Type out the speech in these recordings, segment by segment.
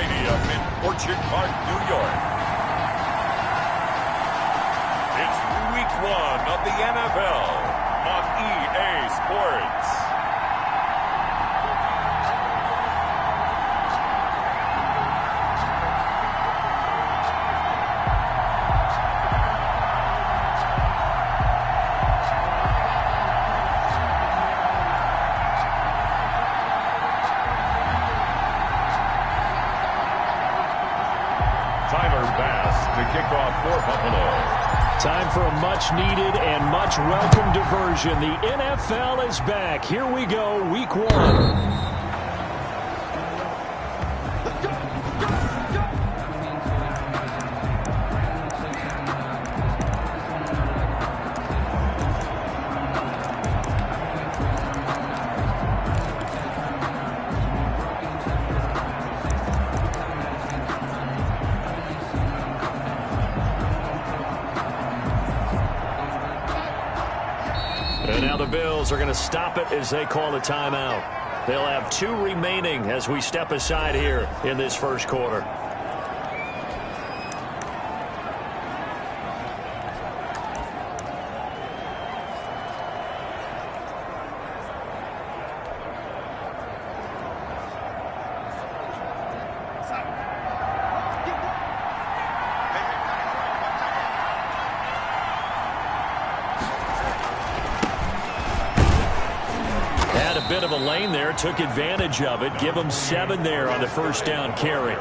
Stadium in Orchard Park, New York. It's Week 1 of the NFL on EA Sports. Kickoff for Buffalo. Time for a much-needed and much-welcome diversion. The NFL is back. Here we go, Week 1. And now the Bills are going to stop it as they call a timeout. They'll have 2 remaining as we step aside here in this first quarter. Bit of a lane there, took advantage of it. Give them 7 there on the first down carry.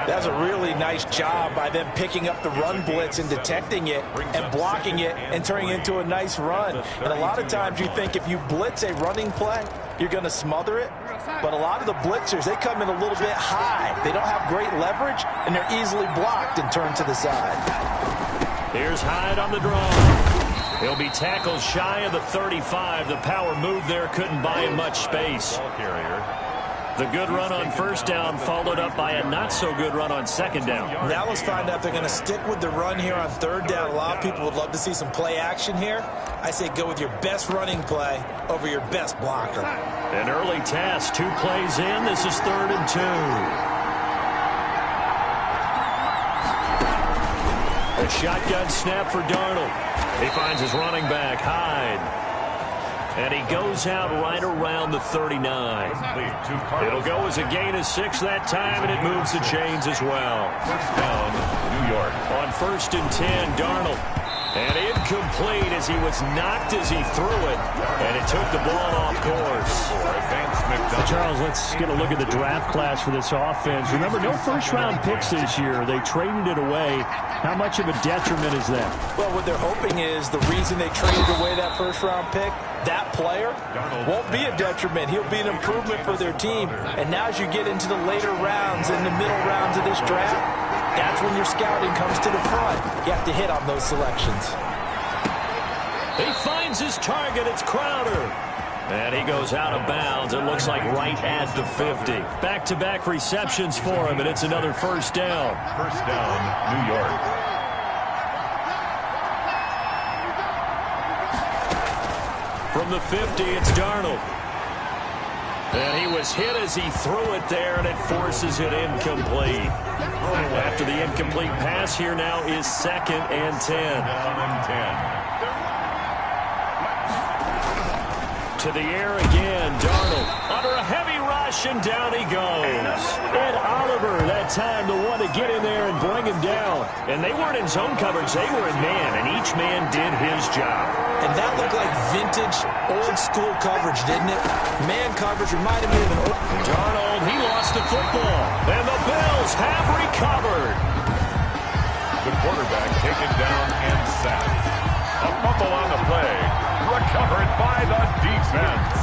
That's a really nice job by them picking up the run blitz and detecting it and blocking it and turning it into a nice run. And a lot of times you think if you blitz a running play, you're going to smother it. But a lot of the blitzers, they come in a little bit high. They don't have great leverage, and they're easily blocked and turned to the side. Here's Hyde on the draw. He'll be tackled shy of the 35. The power move there couldn't buy him much space. The good run on first down followed up by a not-so-good run on second down. Now let's find out if they're going to stick with the run here on third down. A lot of people would love to see some play action here. I say go with your best running play over your best blocker. An early task, 2 plays in. This is 3rd and 2. A shotgun snap for Darnold. He finds his running back, Hyde. And he goes out right around the 39. It'll go as a gain of 6 that time, and it moves the chains as well. First down, New York. On 1st and 10, Darnold. And incomplete as he was knocked as he threw it. And it took the ball off course. Charles, let's get a look at the draft class for this offense. Remember, no first-round picks this year. They traded it away. How much of a detriment is that? Well, what they're hoping is the reason they traded away that first-round pick, that player won't be a detriment. He'll be an improvement for their team. And now as you get into the later rounds and the middle rounds of this draft, that's when your scouting comes to the front. You have to hit on those selections. He finds his target. It's Crowder. And he goes out of bounds. It looks like right at the 50. Back-to-back receptions for him, and it's another first down. First down, New York. From the 50, it's Darnold. And he was hit as he threw it there, and it forces it incomplete. After the incomplete pass, here now is 2nd and 10. Down and 10. To the air again, Darnold under a heavy rush, and down he goes. Ed Oliver, that time, the one to get in there and bring him down. And they weren't in zone coverage, they were in man, and each man did his job. And that looked like vintage, old-school coverage, didn't it? Man coverage reminded me of an old... Darnold, he lost the football, and the Bills have recovered. The quarterback taken down and sacked. A fumble on the play. Recovered by the defense.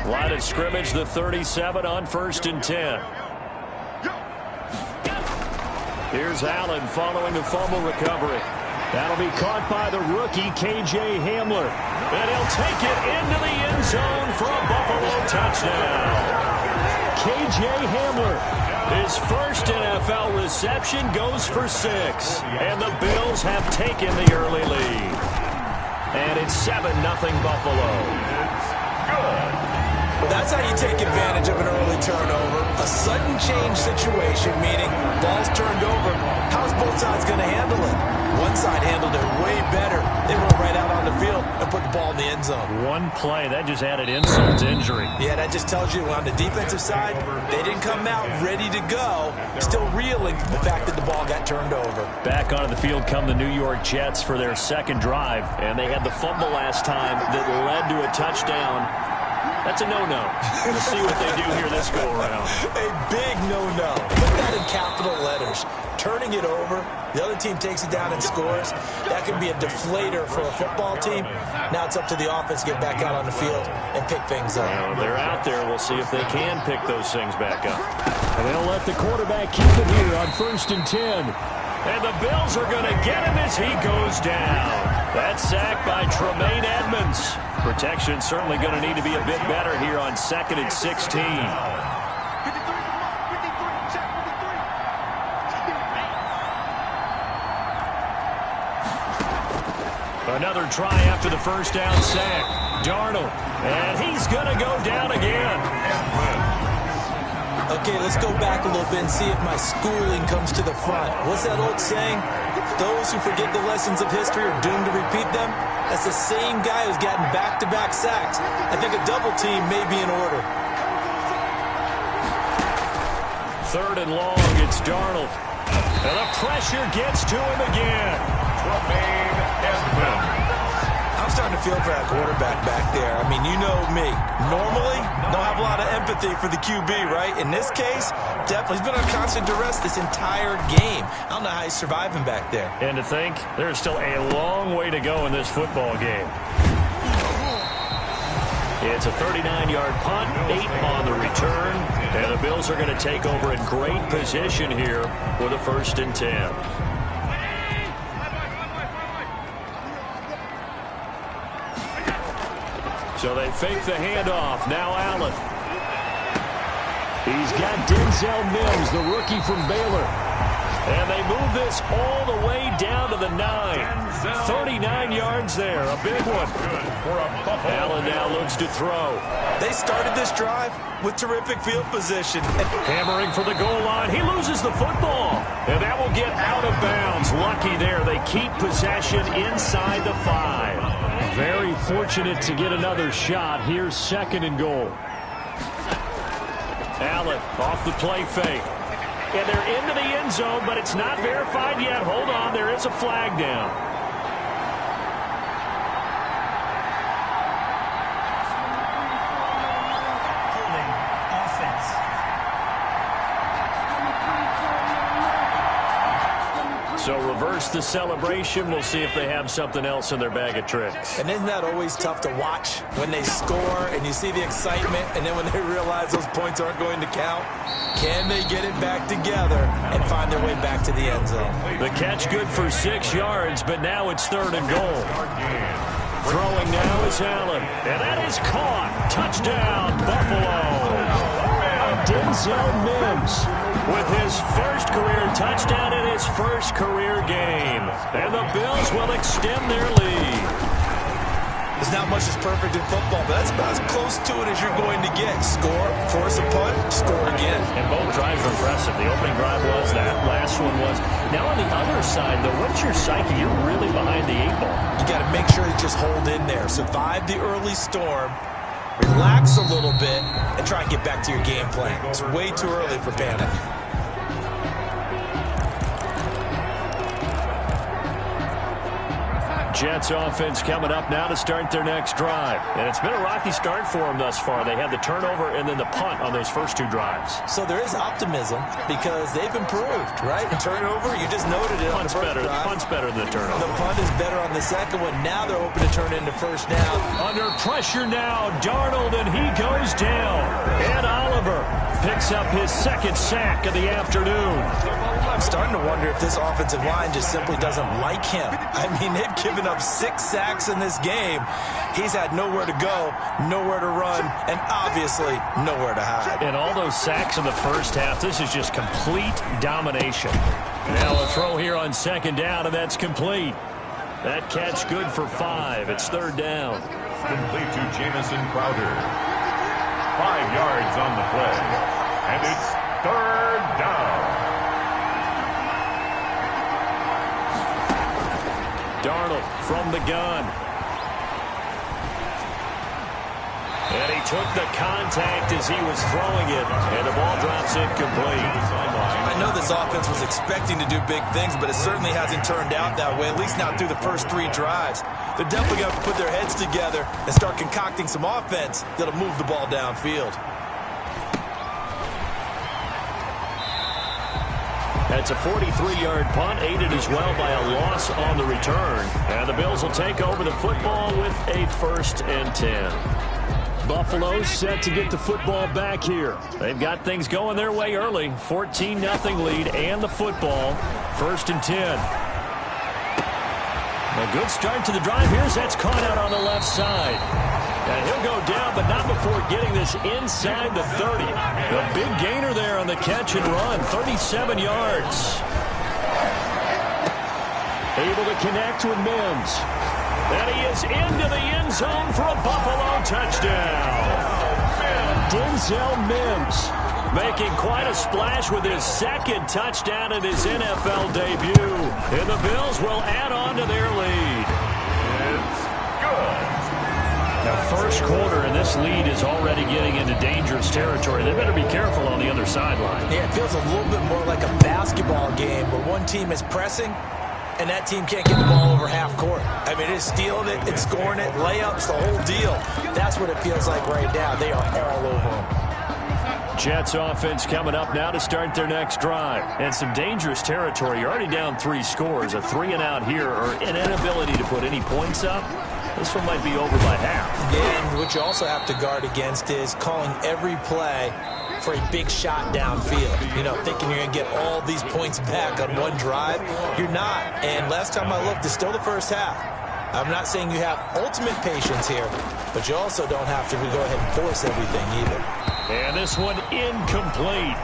Line of scrimmage, the 37 on 1st and 10. Here's Allen following the fumble recovery. That'll be caught by the rookie, K.J. Hamler. And he'll take it into the end zone for a Buffalo touchdown. K.J. Hamler. His first NFL reception goes for 6. And the Bills have taken the early lead. And it's 7-0 Buffalo. It's good. That's how you take advantage of an early turnover. A sudden change situation, meaning ball's turned over. How's both sides going to handle it? One side handled it way better. They rolled right out on the field and put the ball in the end zone. One play, that just added insult to injury. Yeah, that just tells you on the defensive side, they didn't come out ready to go, still reeling from the fact that the ball got turned over. Back onto the field come the New York Jets for their second drive. And they had the fumble last time that led to a touchdown. That's a no-no. We'll see what they do here this go-around. A big no-no. Put that in capital letters. Turning it over, the other team takes it down and scores. That can be a deflator for a football team. Now it's up to the offense to get back out on the field and pick things up. Well, they're out there. We'll see if they can pick those things back up. And they'll let the quarterback keep it here on 1st and 10. And the Bills are going to get him as he goes down. That sack by Tremaine Edmonds. Protection certainly going to need to be a bit better here on 2nd and 16. Another try after the first down sack. Darnold. And he's going to go down again. Okay, let's go back a little bit and see if my schooling comes to the front. What's that old saying? Those who forget the lessons of history are doomed to repeat them. That's the same guy who's gotten back-to-back sacks. I think a double team may be in order. 3rd and long, it's Darnold. And the pressure gets to him again. Tremaine Edmonds. I'm starting to feel for that quarterback back there. I mean, you know me. Normally, don't have a lot of empathy for the QB, right? In this case, definitely. He's been on constant duress this entire game. I don't know how he's surviving back there. And to think, there's still a long way to go in this football game. It's a 39-yard punt, 8 on the return. And the Bills are going to take over in great position here with a 1st and 10. So they fake the handoff. Now Allen. He's got Denzel Mims, the rookie from Baylor. And they move this all the way down to the 9. 39 yards there. A big one. Allen now looks to throw. They started this drive with terrific field position. Hammering for the goal line. He loses the football. And that will get out of bounds. Lucky there. They keep possession inside the 5. Very fortunate to get another shot. Here's 2nd and goal. Allen off the play fake. And they're into the end zone, but it's not verified yet. Hold on, there is a flag down. Holding offense. So reverse the celebration. We'll see if they have something else in their bag of tricks. And isn't that always tough to watch when they score and you see the excitement, and then when they realize those points aren't going to count? Can they get it back together and find their way back to the end zone? The catch good for 6 yards, but now it's 3rd and goal. Throwing now is Allen, and that is caught. Touchdown, Buffalo. Denzel Mims with his first career touchdown in his first career game. And the Bills will extend their lead. There's not much that's perfect in football, but that's about as close to it as you're going to get. Score, force a punt, score again. And both drives are impressive. The opening drive was, that last one was. Now on the other side, though, what's your psyche? You're really behind the 8 ball. You got to make sure you just hold in there. Survive the early storm, relax a little bit, and try and get back to your game plan. It's way too early for panic. Jets offense coming up now to start their next drive. And it's been a rocky start for them thus far. They had the turnover and then the punt on those first 2 drives. So there is optimism because they've improved, right? And turnover, you just noted it on the first drive. Punt's better than the turnover. The punt is better on the second one. Now they're open to turn into first down. Under pressure now, Darnold, and he goes down. And Oliver picks picks up his second sack of the afternoon. I'm starting to wonder if this offensive line just simply doesn't like him. I mean, they've given up 6 sacks in this game. He's had nowhere to go, nowhere to run, and obviously nowhere to hide. And all those sacks in the first half, this is just complete domination. Now a throw here on second down, and that's complete. That catch good for 5. It's third down. Complete to Jamison Crowder. 5 yards on the play. And it's third down. Darnold from the gun. And he took the contact as he was throwing it, and the ball drops incomplete. I know this offense was expecting to do big things, but it certainly hasn't turned out that way, at least not through the first 3 drives. They're definitely going to put their heads together and start concocting some offense that'll move the ball downfield. That's a 43-yard punt, aided as well by a loss on the return. And the Bills will take over the football with a 1st and 10. Buffalo set to get the football back here. They've got things going their way early. 14-0 lead and the football. 1st and 10. A good start to the drive here as that's caught out on the left side. And he'll go down, but not before getting this inside the 30. A big gainer there on the catch and run. 37 yards. Able to connect with Mims. And he is into the end zone for a Buffalo touchdown. Denzel Mims making quite a splash with his 2nd touchdown in his NFL debut. And the Bills will add on to their lead. It's good. Now, first quarter, and this lead is already getting into dangerous territory. They better be careful on the other sideline. Yeah, it feels a little bit more like a basketball game where one team is pressing and that team can't get the ball over half court. I mean, it's stealing it, it's scoring it, layups, the whole deal. That's what it feels like right now. They are all over them. Jets offense coming up now to start their next drive. And some dangerous territory. You're already down 3 scores. A 3-and-out here, or an inability to put any points up. This one might be over by half. And what you also have to guard against is calling every play for a big shot downfield. You know, thinking you're going to get all these points back on one drive. You're not. And last time I looked, it's still the first half. I'm not saying you have ultimate patience here, but you also don't have to go ahead and force everything either. And this one incomplete.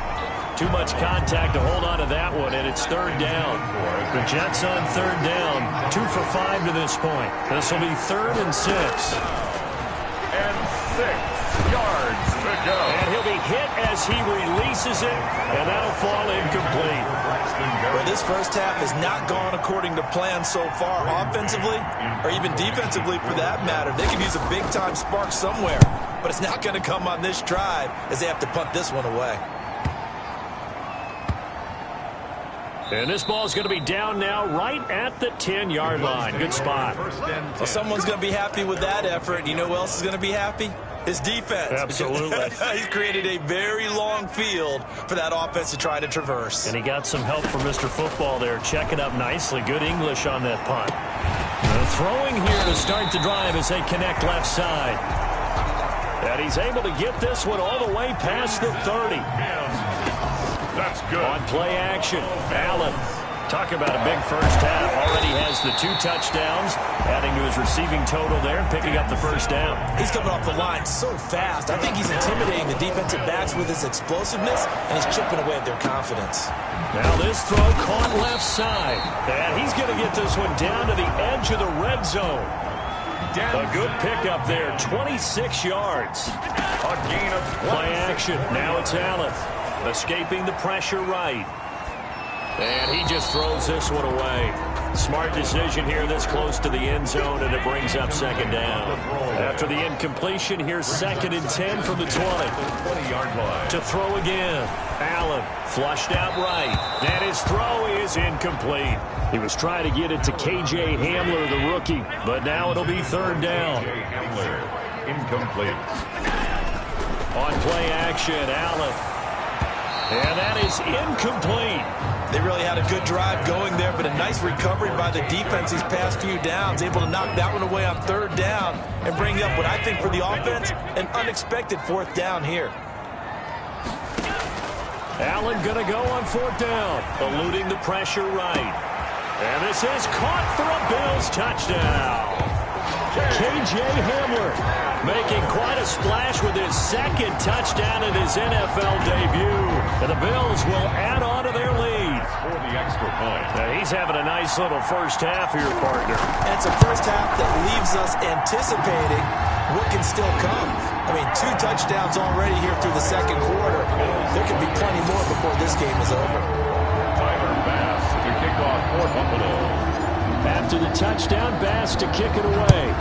Too much contact to hold on to that one, and it's third down. The Jets on third down. 2 for 5 to this point. This will be 3rd and 6. And 6 yards to go. And he'll be hit as he releases it, and that'll fall incomplete. Well, this first half has not gone according to plan so far offensively, or even defensively for that matter. They could use a big-time spark somewhere, but it's not going to come on this drive as they have to punt this one away. And this ball is going to be down now right at the 10-yard line. Good spot. Well, someone's going to be happy with that effort. You know who else is going to be happy? His defense. Absolutely. He's created a very long field for that offense to try to traverse. And he got some help from Mr. Football there, checking up nicely. Good English on that punt. And throwing here to start the drive as they connect left side. And he's able to get this one all the way past the 30. That's good. On play action, Allen. Talk about a big first half. Already has the 2 touchdowns, adding to his receiving total there, picking up the first down. He's coming off the line so fast. I think he's intimidating the defensive backs with his explosiveness, and he's chipping away at their confidence. Now this throw caught left side. And he's going to get this one down to the edge of the red zone. A good pickup there, 26 yards. A gain of 1. Play action. Now it's Allen. Escaping the pressure right. And he just throws this one away. Smart decision here this close to the end zone, and it brings up second down. After the incompletion, here's 2nd and 10 from the 20. 20-yard line. To throw again. Allen flushed out right. And his throw is incomplete. He was trying to get it to K.J. Hamler, the rookie, but now it'll be third down. K.J. Hamler, incomplete. On play action, Allen. And that is incomplete. They really had a good drive going there, but a nice recovery by the defense these past few downs, able to knock that one away on third down and bring up what I think for the offense, an unexpected 4th down here. Allen going to go on 4th down, eluding the pressure right. And this is caught for a Bills touchdown. K.J. Hamler making quite a splash with his 2nd touchdown in his NFL debut. And the Bills will add on to their lead. For the extra point. Now he's having a nice little first half here, partner. And it's a first half that leaves us anticipating what can still come. I mean, 2 touchdowns already here through the 2nd quarter. There could be plenty more before this game is over. Tyler Bass to kick off for Buffalo. After the touchdown, Bass to kick it away.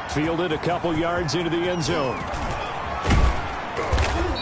Fielded a couple yards into the end zone.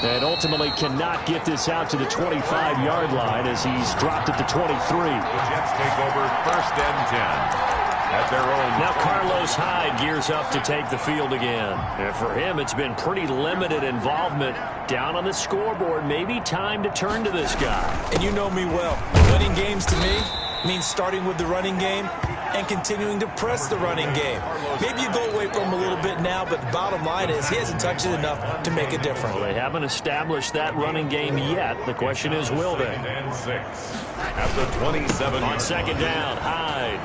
And ultimately cannot get this out to the 25-yard line as he's dropped at the 23. The Jets take over 1st and 10. At their own. Now Carlos Hyde gears up to take the field again. And for him, it's been pretty limited involvement down on the scoreboard. Maybe time to turn to this guy. And you know me well. Winning games to me means starting with the running game and continuing to press the running game. Maybe you go away from him a little bit now, but the bottom line is he hasn't touched it enough to make a difference. Well, they haven't established that running game yet. The question is, will they? And 6. At the 27. On 2nd down, Hyde.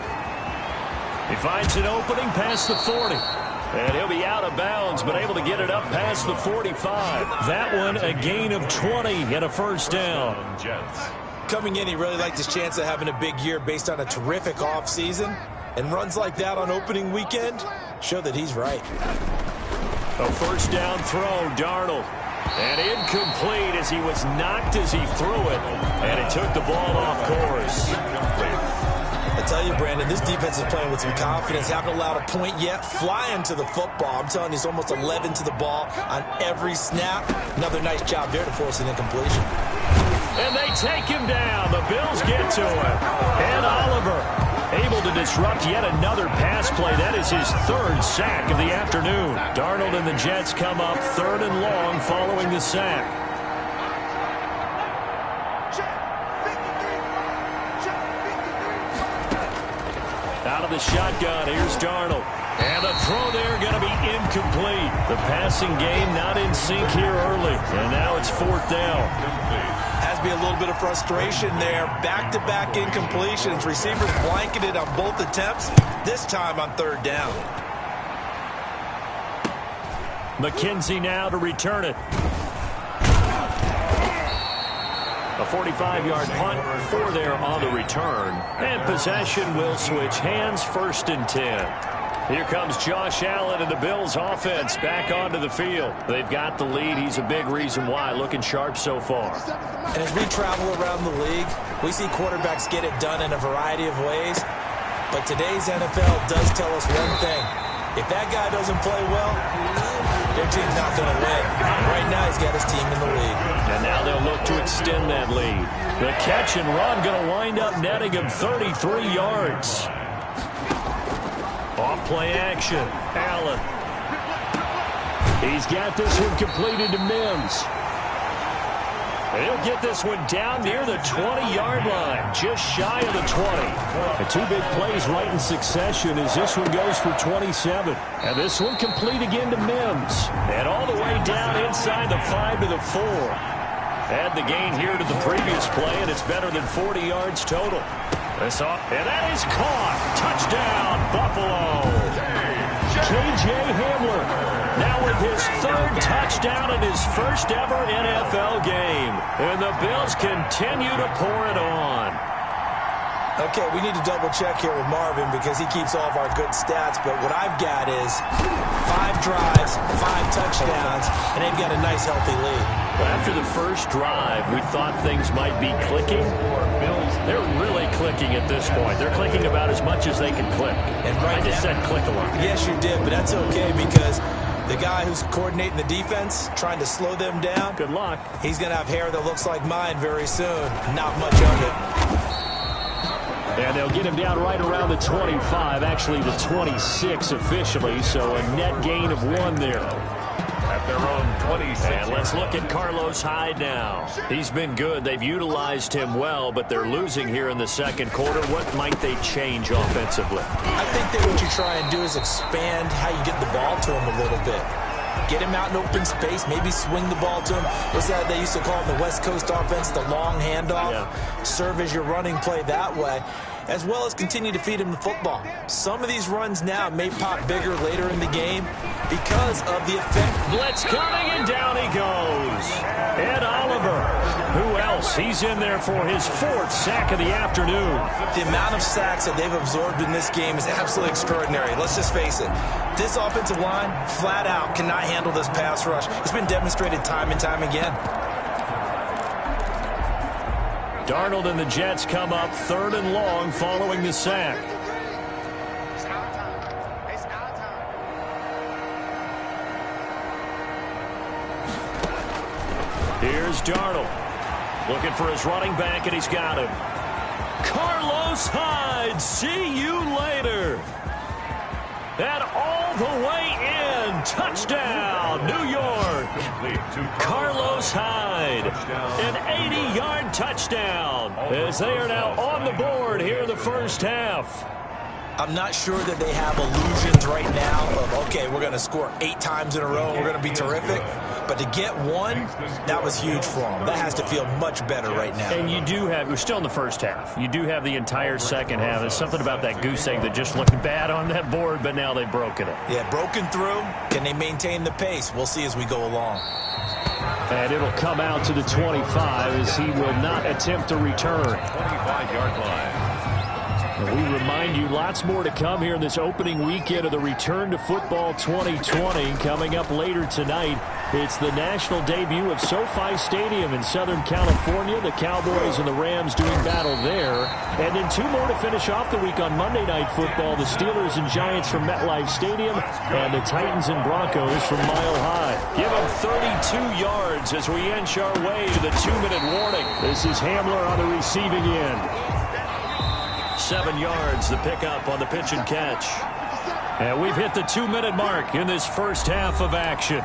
He finds an opening past the 40. And he'll be out of bounds, but able to get it up past the 45. That one, a gain of 20 and a 1st down. Jets. Coming in, he really liked his chance of having a big year based on a terrific offseason. And runs like that on opening weekend show that he's right. A 1st down throw, Darnold. And incomplete as he was knocked as he threw it. And it took the ball off course. I tell you, Brandon, this defense is playing with some confidence. Haven't allowed a point yet. Flying to the football. I'm telling you, it's almost 11 to the ball on every snap. Another nice job there to force an incompletion. And they take him down. The Bills get to him. And Oliver able to disrupt yet another pass play. That is his 3rd sack of the afternoon. Darnold and the Jets come up 3rd and long following the sack. Out of the shotgun, here's Darnold. And the throw there going to be incomplete. The passing game not in sync here early. And now it's 4th down. Has to be a little bit of frustration there. Back-to-back incompletions. Receivers blanketed on both attempts. This time on 3rd down. McKenzie now to return it. A 45-yard punt, 4 there on the return. And possession will switch hands, 1st and 10. Here comes Josh Allen and the Bills offense back onto the field. They've got the lead. He's a big reason why. Looking sharp so far. And as we travel around the league, we see quarterbacks get it done in a variety of ways. But today's NFL does tell us one thing. If that guy doesn't play well, their team's not going to win. And right now, he's got his team in the lead. And now they'll look to extend that lead. The catch and run going to wind up netting him 33 yards. Off play action. Allen. He's got this one completed to Mims. He'll get this one down near the 20-yard line, just shy of the 20. The 2 big plays right in succession as this one goes for 27. And this one complete again to Mims. And all the way down inside the 5 to the 4. Add the gain here to the previous play, and it's better than 40 yards total. This off, and that is caught. Touchdown, Buffalo. K.J. Hamler now with his 3rd touchdown in his 1st ever NFL game. And the Bills continue to pour it on. Okay, we need to double check here with Marvin because he keeps all of our good stats. But what I've got is 5 drives, 5 touchdowns, and they've got a nice, healthy lead. But after the first drive, we thought things might be clicking. They're really clicking at this point. They're clicking about as much as they can click. And right I just said click a lot. Yes, you did, but that's okay because the guy who's coordinating the defense, trying to slow them down, Good luck. he's going to have hair that looks like mine very soon. Not much of it. And they'll get him down right around the 25, actually the 26 officially, so a net gain of 1 there. At their own 26. And let's look at Carlos Hyde now. He's been good. They've utilized him well, but they're losing here in the 2nd quarter. What might they change offensively? I think that what you try and do is expand how you get the ball to him a little bit. Get him out in open space, maybe swing the ball to him. What's that they used to call in the West Coast offense, the long handoff? Yeah. Serve as your running play that way, as well as continue to feed him the football. Some of these runs now may pop bigger later in the game because of the effect. Blitz coming, and down he goes. Ed Oliver. Who else? He's in there for his 4th sack of the afternoon. The amount of sacks that they've absorbed in this game is absolutely extraordinary. Let's just face it. This offensive line, flat out, cannot handle this pass rush. It's been demonstrated time and time again. Darnold and the Jets come up 3rd and long following the sack. Here's Darnold. Looking for his running back, and he's got him. Carlos Hyde, see you later. And all the way in. Touchdown, New York. Carlos Hyde, an 80-yard touchdown, as they are now on the board here in the first half. I'm not sure that they have illusions right now of, okay, we're going to score 8 times in a row, we're going to be terrific. But to get one, that was huge for them. That has to feel much better right now. And you do have, we're still in the first half. You do have the entire second half. There's something about that goose egg that just looked bad on that board, but now they've broken it. Yeah, broken through. Can they maintain the pace? We'll see as we go along. And it'll come out to the 25 as he will not attempt to return. 25-yard line. And we remind you, lots more to come here in this opening weekend of the Return to Football 2020. Coming up later tonight, it's the national debut of SoFi Stadium in Southern California. The Cowboys and the Rams doing battle there. And then 2 more to finish off the week on Monday Night Football. The Steelers and Giants from MetLife Stadium and the Titans and Broncos from Mile High. Give them 32 yards as we inch our way to the 2-minute warning. This is Hamler on the receiving end. 7 yards, the pickup on the pitch and catch. And we've hit the 2-minute mark in this first half of action.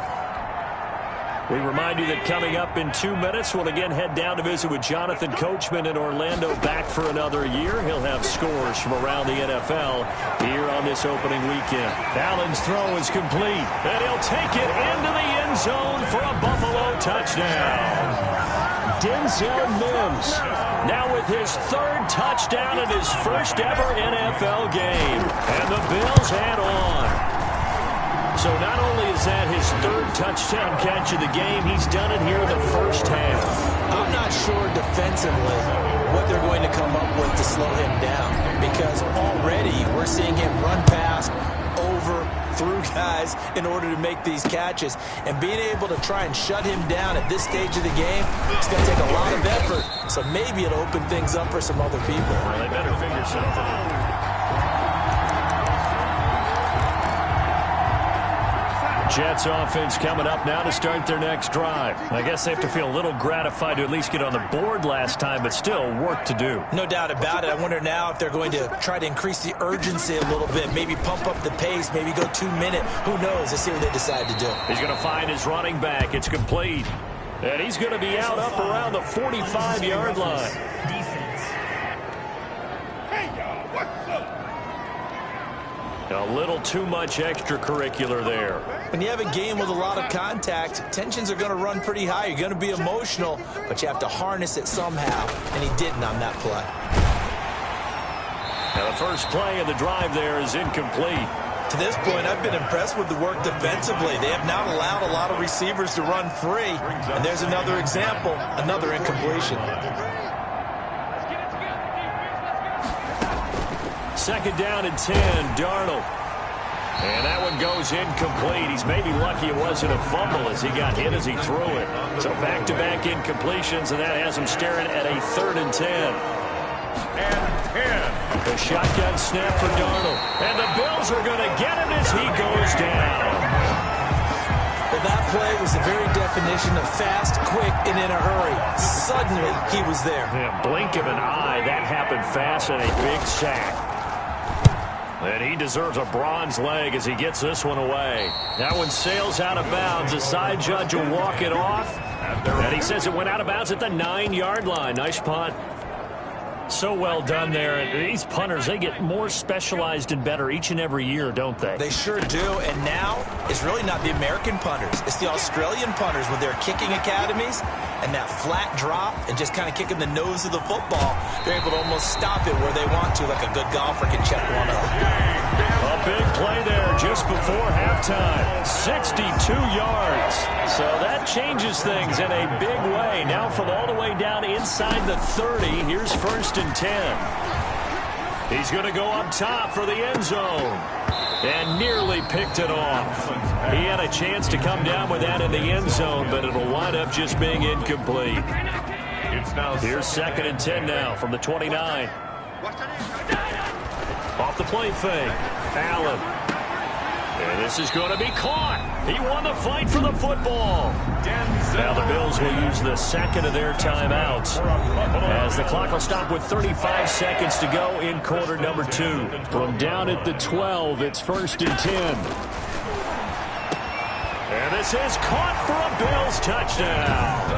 We remind you that coming up in 2 minutes, we'll again head down to visit with Jonathan Coachman in Orlando, back for another year. He'll have scores from around the NFL here on this opening weekend. Allen's throw is complete, and he'll take it into the end zone for a Buffalo touchdown. Denzel Mims now with his 3rd touchdown in his first ever NFL game. And the Bills head on. So not only is that his 3rd touchdown catch of the game, he's done it here in the first half. I'm not sure defensively what they're going to come up with to slow him down, because already we're seeing him run past, over, through guys in order to make these catches. And being able to try and shut him down at this stage of the game, it's going to take a lot of effort. So maybe it'll open things up for some other people. Well, they better figure something out. Jets offense coming up now to start their next drive. I guess they have to feel a little gratified to at least get on the board last time, but still work to do. No doubt about it. I wonder now if they're going to try to increase the urgency a little bit, maybe pump up the pace, maybe go 2-minute. Who knows? Let's see what they decide to do. He's going to find his running back. It's complete. And he's going to be out up around the 45-yard line. A little too much extracurricular there. When you have a game with a lot of contact, tensions are going to run pretty high. You're going to be emotional, but you have to harness it somehow, and he didn't on that play. Now the first play of the drive there is incomplete. To this point, I've been impressed with the work defensively. They have not allowed a lot of receivers to run free, and there's another example, another incompletion. Second down and 10, Darnold. And that one goes incomplete. He's maybe lucky it wasn't a fumble as he got hit as he threw it. So back-to-back incompletions, and that has him staring at a 3rd and 10. And 10. The shotgun snap for Darnold. And the Bills are going to get him as he goes down. Well, that play was the very definition of fast, quick, and in a hurry. Suddenly, he was there. Yeah, blink of an eye, that happened fast, and a big sack. And he deserves a bronze leg as he gets this one away. That one sails out of bounds. The side judge will walk it off. And he says it went out of bounds at the 9-yard line. Nice punt. So well done there. And these punters, they get more specialized and better each and every year, don't they? They sure do. And now it's really not the American punters. It's the Australian punters with their kicking academies and that flat drop and just kind of kicking the nose of the football. They're able to almost stop it where they want to, like a good golfer can check one up. A big play there just before halftime. 62 yards. So that changes things in a big way. Now from all the way down inside the 30, here's 1st and 10. He's going to go up top for the end zone. And nearly picked it off. He had a chance to come down with that in the end zone, but it'll wind up just being incomplete. Here's 2nd and 10 now from the 29. Off the play fake. Allen. And this is going to be caught. He won the fight for the football. Now the Bills will use the second of their timeouts as the clock will stop with 35 seconds to go in quarter number 2. From down at the 12, it's 1st and 10. And this is caught for a Bills touchdown.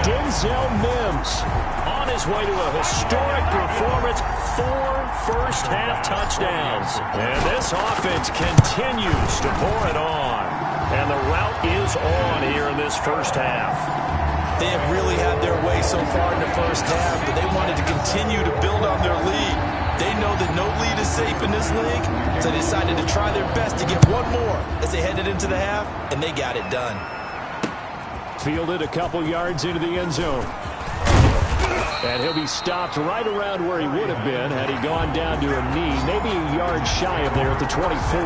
Denzel Mims on his way to a historic performance. 4 first-half touchdowns. And this offense continues to pour it on. And the route is on here in this first half. They have really had their way so far in the first half, but they wanted to continue to build on their lead. They know that no lead is safe in this league, so they decided to try their best to get one more as they headed into the half, and they got it done. Fielded a couple yards into the end zone. And he'll be stopped right around where he would have been had he gone down to a knee, maybe a yard shy of there at the 24.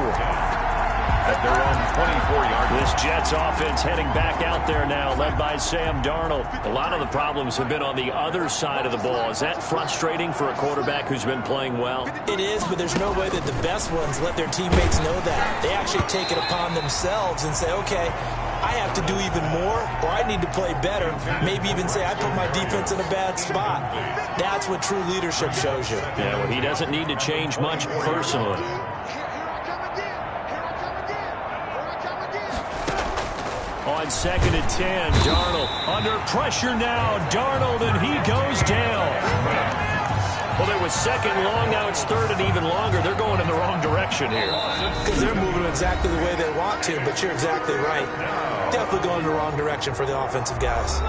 At their own 24-yard line. This Jets offense heading back out there now, led by Sam Darnold. A lot of the problems have been on the other side of the ball. Is that frustrating for a quarterback who's been playing well? It is, but there's no way that the best ones let their teammates know that. They actually take it upon themselves and say, okay, I have to do even more, or I need to play better. Maybe even say I put my defense in a bad spot. That's what true leadership shows you. Yeah, well, he doesn't need to change much personally. On 2nd and 10, Darnold under pressure now. Darnold, and he goes down. Well, there was 2nd long, now it's 3rd and even longer. They're going in the wrong direction here. Because they're moving exactly the way they want to, but you're exactly right. Definitely going in the wrong direction for the offensive guys.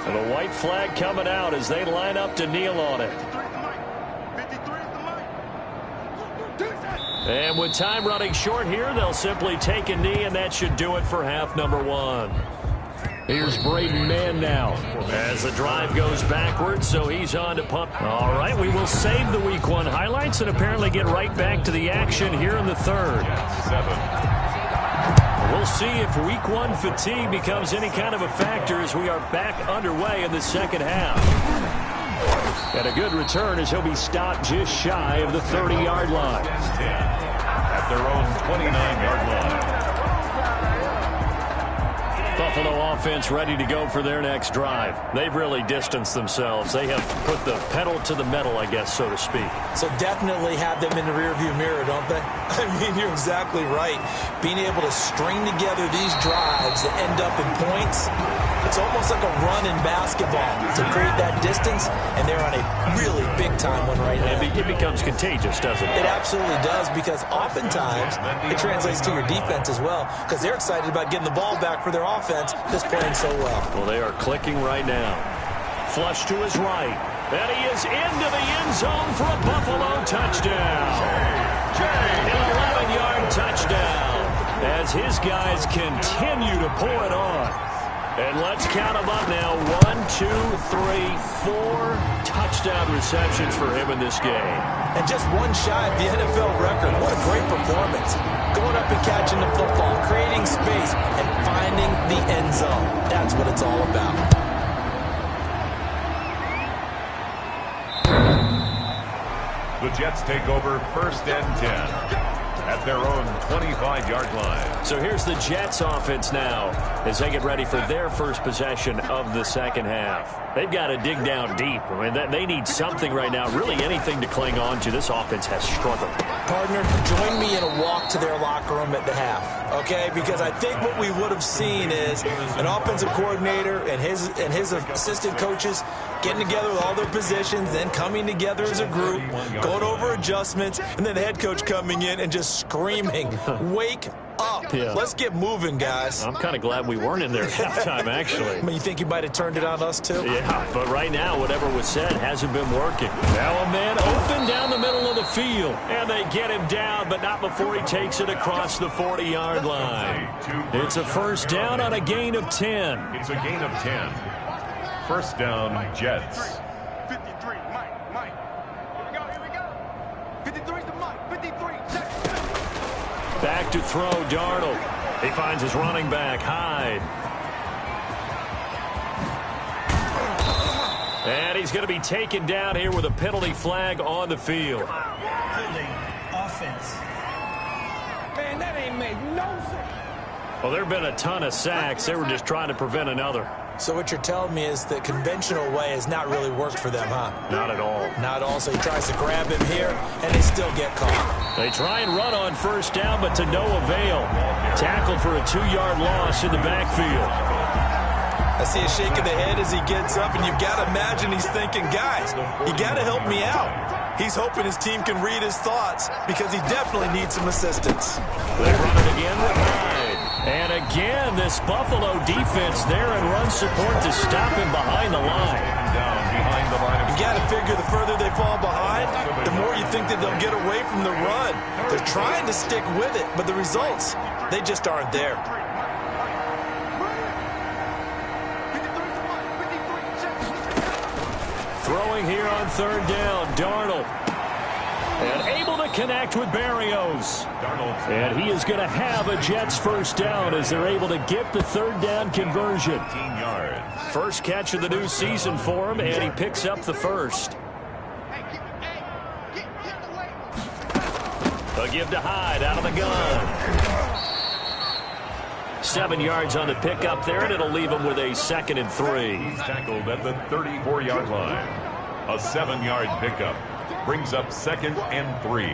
And a white flag coming out as they line up to kneel on it. And with time running short here, they'll simply take a knee, and that should do it for half number 1. Here's Braden Mann now. As the drive goes backwards, so he's on to punt. All right, we will save the Week 1 highlights and apparently get right back to the action here in the 3rd. We'll see if Week 1 fatigue becomes any kind of a factor as we are back underway in the second half. And a good return as he'll be stopped just shy of the 30-yard line. At their own 29-yard line. Buffalo offense ready to go for their next drive. They've really distanced themselves. They have put the pedal to the metal, I guess, so to speak. So definitely have them in the rearview mirror, don't they? I mean, you're exactly right. Being able to string together these drives that end up in points, it's almost like a run in basketball to create that distance, and they're on a really big-time one right now. It becomes contagious, doesn't it? It absolutely does, because oftentimes it translates to your defense as well, because they're excited about getting the ball back for their offense that's playing so well. Well, they are clicking right now. Flush to his right. And he is into the end zone for a Buffalo touchdown. An 11-yard touchdown as his guys continue to pour it on. And let's count them up now. 1, 2, 3, 4 touchdown receptions for him in this game. And just one shy of the NFL record. What a great performance. Going up and catching the football, creating space, and finding the end zone. That's what it's all about. The Jets take over 1st and 10. at their own 25-yard line. So here's the Jets offense now as they get ready for their first possession of the second half. They've got to dig down deep. I mean, they need something right now, really anything to cling on to. This offense has struggled. Partner, join me in a walk to their locker room at the half, okay? Because I think what we would have seen is an offensive coordinator and his assistant coaches getting together with all their positions, then coming together as a group, going over adjustments, and then the head coach coming in and just screaming, wake up. Yeah. Let's get moving, guys. I'm kind of glad we weren't in there at halftime, actually. I mean, you think he might have turned it on us, too? Yeah, but right now, whatever was said hasn't been working. Now a man open down the middle of the field, and they get him down, but not before he takes it across the 40-yard line. It's a first down on a gain of 10. It's a gain of 10. First down, Jets. 53, Mike. Here we go. 53's the Mike. 53, check. Back to throw, Darnold. He finds his running back, Hyde. And he's going to be taken down here with a penalty flag on the field. Holding offense. Man, that ain't made no sense. Well, there have been a ton of sacks. They were just trying to prevent another. So what you're telling me is the conventional way has not really worked for them, huh? Not at all. Not at all. So he tries to grab him here, and they still get caught. They try and run on first down, but to no avail. Tackled for a 2-yard loss in the backfield. I see a shake of the head as he gets up, and you've got to imagine he's thinking, guys, you got to help me out. He's hoping his team can read his thoughts because he definitely needs some assistance. They run it again with Hyde. And again, this Buffalo defense there in run support to stop him behind the line. Down behind the line. You got to figure the further they fall behind, the more you think that they'll get away from the run. They're trying to stick with it, but the results, they just aren't there. Throwing here on third down, Darnold. And able to connect with Berrios. And he is going to have a Jets first down as they're able to get the third down conversion. 15 yards. First catch of the new season for him, and he picks up the first. They'll give to Hyde out of the gun. 7 yards on the pickup there, and it'll leave him with a 2nd and 3. He's tackled at the 34-yard line. A 7-yard pickup brings up 2nd and 3.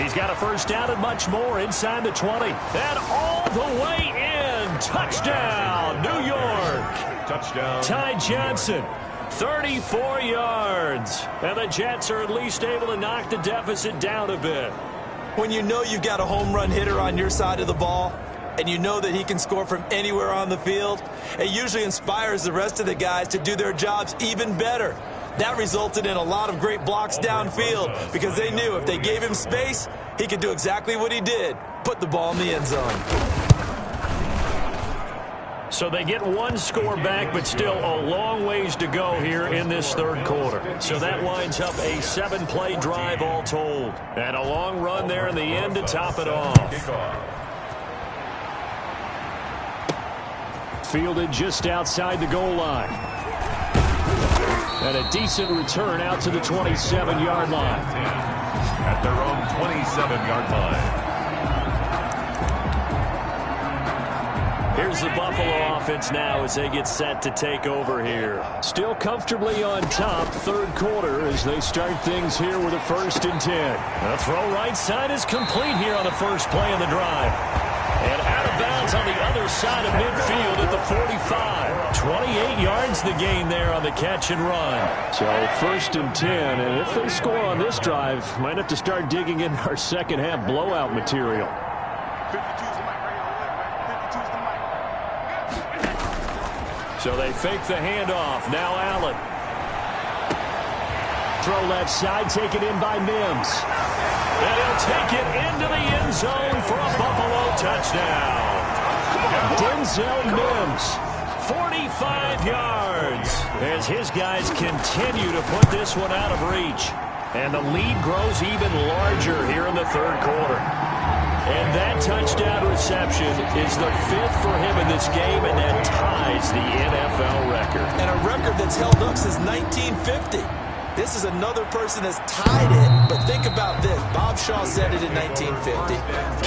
He's got a first down and much more inside the 20. And all the way in. Touchdown, New York. Touchdown. Ty Johnson, 34 yards. And the Jets are at least able to knock the deficit down a bit. When you know you've got a home run hitter on your side of the ball, and you know that he can score from anywhere on the field, it usually inspires the rest of the guys to do their jobs even better. That resulted in a lot of great blocks downfield because they knew if they gave him space, he could do exactly what he did, put the ball in the end zone. So they get one score back, but still a long ways to go here in this third quarter. So that winds up a 7-play drive all told. And a long run there in the end to top it off. Fielded just outside the goal line. And a decent return out to the 27-yard line. At their own 27-yard line. Here's the Buffalo offense now as they get set to take over here. Still comfortably on top, third quarter as they start things here with a 1st and 10. The throw right side is complete here on the first play of the drive. And out of bounds on the other side of midfield at the 45. 28 yards the gain there on the catch and run. So 1st and 10, and if they score on this drive, might have to start digging in our second half blowout material. 52's the mic right here. 52's the mic. So they fake the handoff. Now Allen. Throw left side, taken in by Mims. And he'll take it into the end zone for a Buffalo touchdown. Denzel Mims, 45 yards, as his guys continue to put this one out of reach. And the lead grows even larger here in the third quarter. And that touchdown reception is the 5th for him in this game, and that ties the NFL record. And a record that's held up since 1950. This is another person that's tied it, but think about this. Bob Shaw said it in 1950.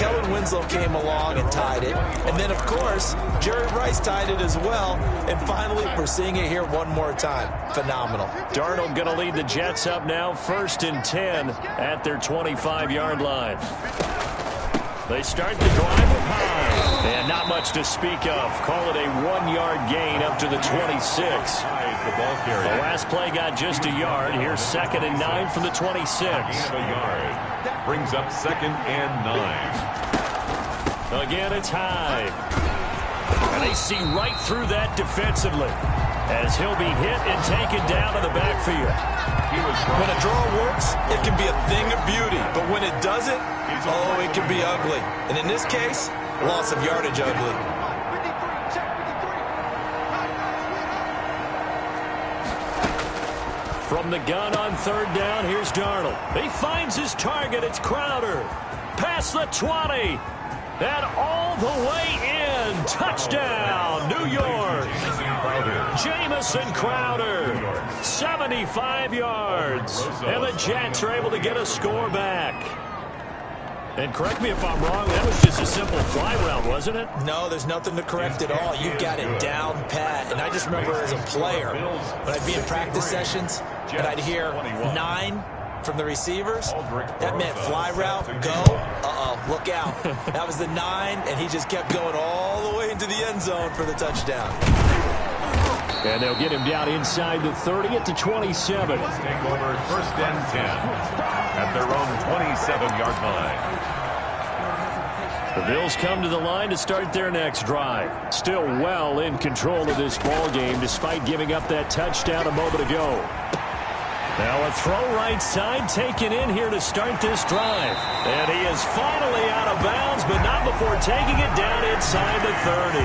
Kellen Winslow came along and tied it. And then, of course, Jerry Rice tied it as well. And finally, we're seeing it here one more time. Phenomenal. Darnold going to lead the Jets up now, 1st and 10 at their 25-yard line. They start the drive up high. And not much to speak of. Call it a 1-yard gain up to the 26. The last play got just a yard. Here's 2nd and 9 from the 26. Brings up 2nd and 9. Again, it's high. And they see right through that defensively as he'll be hit and taken down in the backfield. When a draw works, it can be a thing of beauty. But when it doesn't, oh, it can be ugly. And in this case, loss of yardage ugly. From the gun on 3rd down, here's Darnold. He finds his target. It's Crowder. Past the 20. And all the way in. Touchdown, New York. Jamison Crowder. 75 yards. And the Jets are able to get a score back. And correct me if I'm wrong, that was just a simple fly route, wasn't it? No, there's nothing to correct at all. You've got it down pat. And I just remember as a player, when I'd be in practice sessions, and I'd hear 9 from the receivers, that meant fly route, go, uh-oh, look out. That was the 9, and he just kept going all the way into the end zone for the touchdown. And they'll get him down inside the 30 at the 27. Take over 1st and 10 at their own 27-yard line. The Bills come to the line to start their next drive. Still well in control of this ball game despite giving up that touchdown a moment ago. Now a throw right side taken in here to start this drive. And he is finally out of bounds, but not before taking it down inside the 30.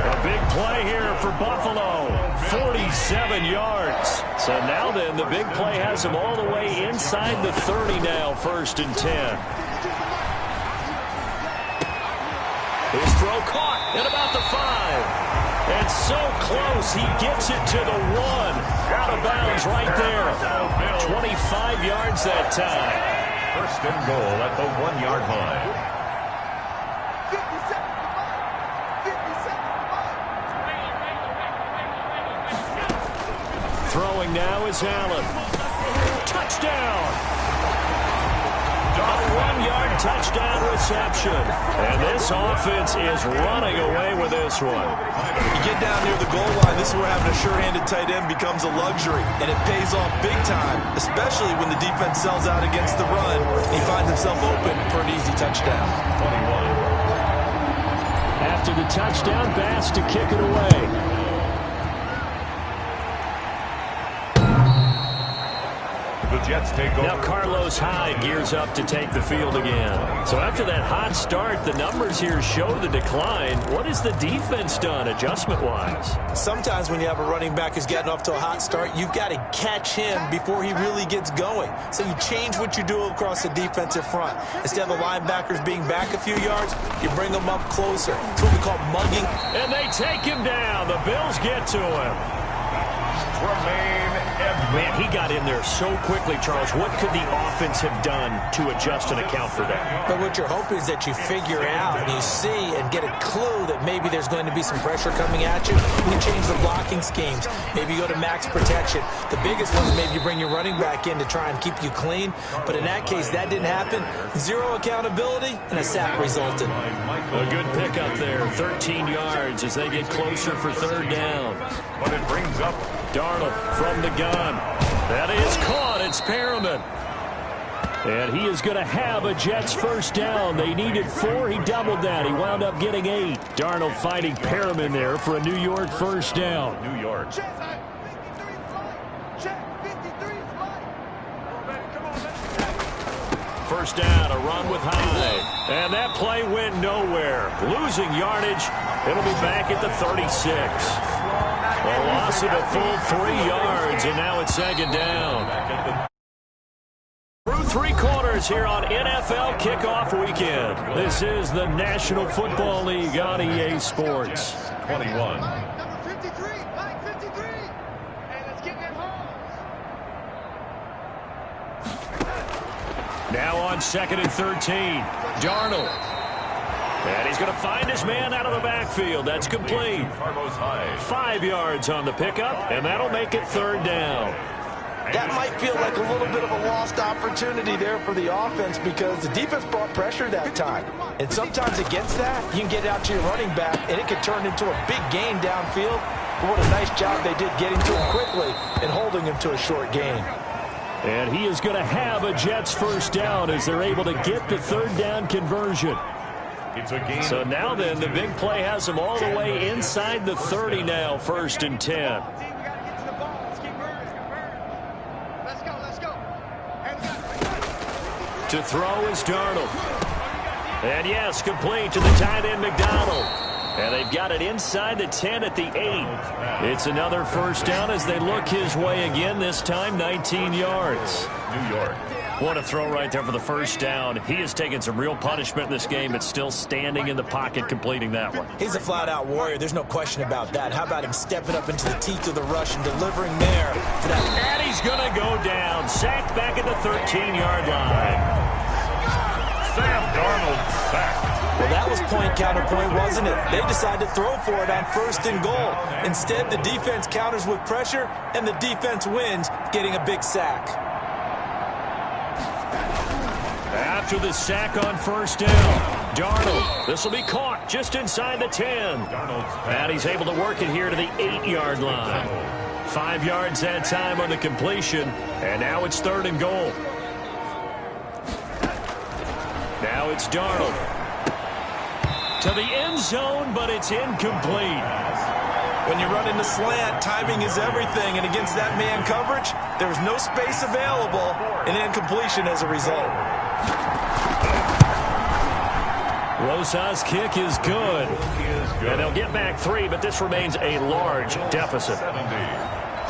A big play here for Buffalo. 47 yards. So now then, the big play has him all the way inside the 30 now, 1st and 10. His throw caught at about the 5. And so close, he gets it to the 1. Out of bounds right there. 25 yards that time. 1st and goal at the 1-yard line. Throwing now is Allen. Touchdown! A 1-yard touchdown reception. And this offense is running away with this one. You get down near the goal line, this is where having a sure-handed tight end becomes a luxury. And it pays off big time, especially when the defense sells out against the run. And he finds himself open for an easy touchdown. 21. After the touchdown, Bass to kick it away. The Jets take over. Now Carlos Hyde gears up to take the field again. So after that hot start, the numbers here show the decline. What has the defense done adjustment-wise? Sometimes when you have a running back who's getting off to a hot start, you've got to catch him before he really gets going. So you change what you do across the defensive front. Instead of the linebackers being back a few yards, you bring them up closer. It's what we call mugging. And they take him down. The Bills get to him. Man, he got in there so quickly, Charles. What could the offense have done to adjust and account for that? But what you're hoping is that you figure out and you see and get a clue that maybe there's going to be some pressure coming at you. You change the blocking schemes. Maybe you go to max protection. The biggest one is maybe you bring your running back in to try and keep you clean. But in that case, that didn't happen. Zero accountability, and a sack resulted. A good pickup there. 13 yards as they get closer for 3rd down. But it brings up Darnold from the gun. That is caught. It's Perriman. And he is going to have a Jets 1st down. They needed 4. He doubled that. He wound up getting 8. Darnold finding Perriman there for a New York 1st down. New York. 1st down, a run with Hyde. And that play went nowhere. Losing yardage. It'll be back at the 36. A loss of a full 3 yards, and now it's 2nd down. Through 3 quarters here on NFL Kickoff Weekend. This is the National Football League on EA Sports. 21. Number 53, Mike 53. Hey, let's get that home. on 2nd and 13. Darnold. And he's going to find his man out of the backfield. That's complete. 5 yards on the pickup, and that'll make it 3rd down. That might feel like a little bit of a lost opportunity there for the offense because the defense brought pressure that time. And sometimes against that, you can get out to your running back, and it could turn into a big gain downfield. But what a nice job they did getting to him quickly and holding him to a short gain. And he is going to have a Jets 1st down as they're able to get the 3rd down conversion. So now then, the big play has them all the way inside the 30 now, 1st and 10. To throw is Darnold. And yes, complete to the tight end, McDonald. And they've got it inside the 10 at the 8. It's another 1st down as they look his way again, this time 19 yards. New York. What a throw right there for the 1st down. He has taken some real punishment in this game, but still standing in the pocket completing that one. He's a flat-out warrior. There's no question about that. How about him stepping up into the teeth of the rush and delivering there for that? And he's going to go down. Sacked back at the 13-yard line. Sam Darnold sacked. Well, that was point counterpoint, wasn't it? They decided to throw for it on 1st and goal. Instead, the defense counters with pressure, and the defense wins, getting a big sack. After the sack on 1st down, Darnold. This will be caught just inside the 10. And he's able to work it here to the 8-yard line. 5 yards that time on the completion, and now it's 3rd and goal. Now it's Darnold. To the end zone, but it's incomplete. When you run into slant, timing is everything, and against that man coverage, there's no space available, and incompletion as a result. Rosas' kick is good. And they'll get back 3, but this remains a large deficit.